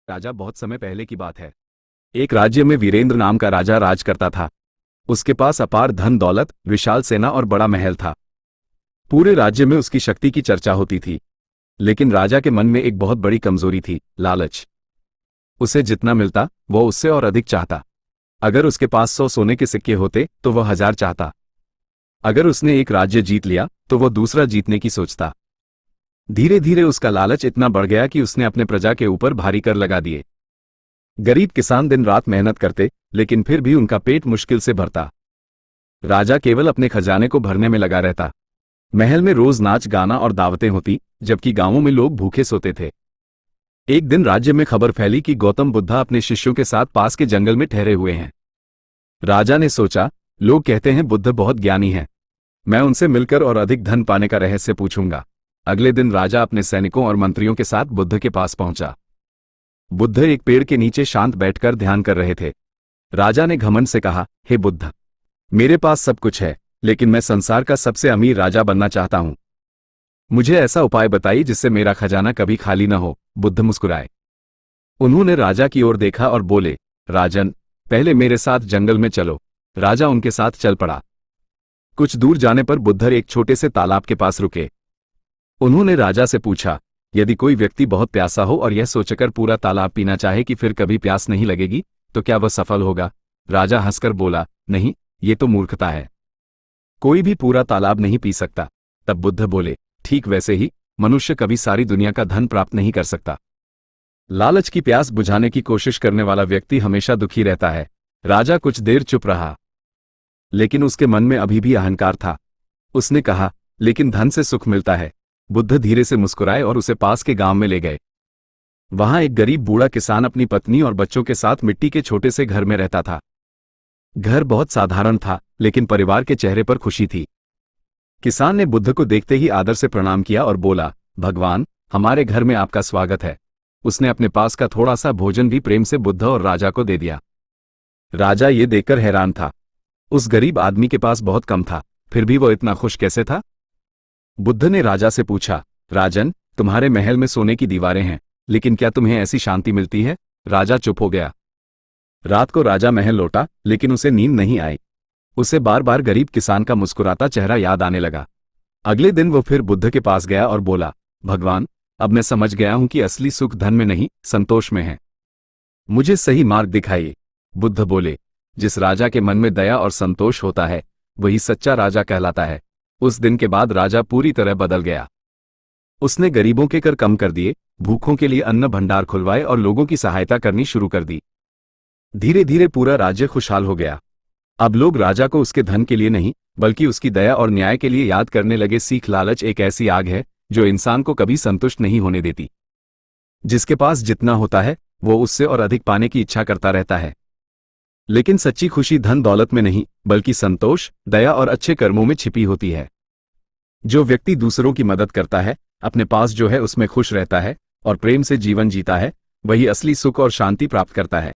राजा बहुत समय पहले की बात है। एक राज्य में वीरेंद्र नाम का राजा राज करता था। उसके पास अपार धन दौलत, विशाल सेना और बड़ा महल था। पूरे राज्य में उसकी शक्ति की चर्चा होती थी। लेकिन राजा के मन में एक बहुत बड़ी कमजोरी थी, लालच। उसे जितना मिलता वो उससे और अधिक चाहता। अगर उसके पास 100 सोने के सिक्के होते तो वह 1000 चाहता। अगर उसने एक राज्य जीत लिया तो वह दूसरा जीतने की सोचता। धीरे धीरे उसका लालच इतना बढ़ गया कि उसने अपने प्रजा के ऊपर भारी कर लगा दिए। गरीब किसान दिन रात मेहनत करते, लेकिन फिर भी उनका पेट मुश्किल से भरता। राजा केवल अपने खजाने को भरने में लगा रहता। महल में रोज नाच गाना और दावतें होती, जबकि गांवों में लोग भूखे सोते थे। एक दिन राज्य में खबर फैली कि गौतम बुद्ध अपने शिष्यों के साथ पास के जंगल में ठहरे हुए हैं। राजा ने सोचा, लोग कहते हैं बुद्ध बहुत ज्ञानी है, मैं उनसे मिलकर और अधिक धन पाने का रहस्य पूछूंगा। अगले दिन राजा अपने सैनिकों और मंत्रियों के साथ बुद्ध के पास पहुंचा। बुद्ध एक पेड़ के नीचे शांत बैठकर ध्यान कर रहे थे। राजा ने घमंड से कहा, हे बुद्ध, मेरे पास सब कुछ है, लेकिन मैं संसार का सबसे अमीर राजा बनना चाहता हूं। मुझे ऐसा उपाय बताइए जिससे मेरा खजाना कभी खाली न हो। बुद्ध मुस्कुराए। उन्होंने राजा की ओर देखा और बोले, राजन, पहले मेरे साथ जंगल में चलो। राजा उनके साथ चल पड़ा। कुछ दूर जाने पर बुद्ध एक छोटे से तालाब के पास रुके। उन्होंने राजा से पूछा, यदि कोई व्यक्ति बहुत प्यासा हो और यह सोचकर पूरा तालाब पीना चाहे कि फिर कभी प्यास नहीं लगेगी, तो क्या वह सफल होगा? राजा हंसकर बोला, नहीं, ये तो मूर्खता है। कोई भी पूरा तालाब नहीं पी सकता। तब बुद्ध बोले, ठीक वैसे ही मनुष्य कभी सारी दुनिया का धन प्राप्त नहीं कर सकता। लालच की प्यास बुझाने की कोशिश करने वाला व्यक्ति हमेशा दुखी रहता है। राजा कुछ देर चुप रहा, लेकिन उसके मन में अभी भी अहंकार था। उसने कहा, लेकिन धन से सुख मिलता है। बुद्ध धीरे से मुस्कुराए और उसे पास के गांव में ले गए। वहां एक गरीब बूढ़ा किसान अपनी पत्नी और बच्चों के साथ मिट्टी के छोटे से घर में रहता था। घर बहुत साधारण था, लेकिन परिवार के चेहरे पर खुशी थी। किसान ने बुद्ध को देखते ही आदर से प्रणाम किया और बोला, भगवान, हमारे घर में आपका स्वागत है। उसने अपने पास का थोड़ा सा भोजन भी प्रेम से बुद्ध और राजा को दे दिया। राजा ये देखकर हैरान था। उस गरीब आदमी के पास बहुत कम था, फिर भी वो इतना खुश कैसे था? बुद्ध ने राजा से पूछा, राजन, तुम्हारे महल में सोने की दीवारें हैं, लेकिन क्या तुम्हें ऐसी शांति मिलती है? राजा चुप हो गया। रात को राजा महल लौटा, लेकिन उसे नींद नहीं आई। उसे बार बार गरीब किसान का मुस्कुराता चेहरा याद आने लगा। अगले दिन वो फिर बुद्ध के पास गया और बोला, भगवान, अब मैं समझ गया हूं कि असली सुख धन में नहीं, संतोष में है। मुझे सही मार्ग दिखाइए। बुद्ध बोले, जिस राजा के मन में दया और संतोष होता है, वही सच्चा राजा कहलाता है। उस दिन के बाद राजा पूरी तरह बदल गया। उसने गरीबों के कर कम कर दिए, भूखों के लिए अन्न भंडार खुलवाए और लोगों की सहायता करनी शुरू कर दी। धीरे धीरे पूरा राज्य खुशहाल हो गया। अब लोग राजा को उसके धन के लिए नहीं, बल्कि उसकी दया और न्याय के लिए याद करने लगे। सीख, लालच एक ऐसी आग है जो इंसान को कभी संतुष्ट नहीं होने देती। जिसके पास जितना होता है, वो उससे और अधिक पाने की इच्छा करता रहता है। लेकिन सच्ची खुशी धन दौलत में नहीं, बल्कि संतोष, दया और अच्छे कर्मों में छिपी होती है। जो व्यक्ति दूसरों की मदद करता है, अपने पास जो है उसमें खुश रहता है और प्रेम से जीवन जीता है, वही असली सुख और शांति प्राप्त करता है।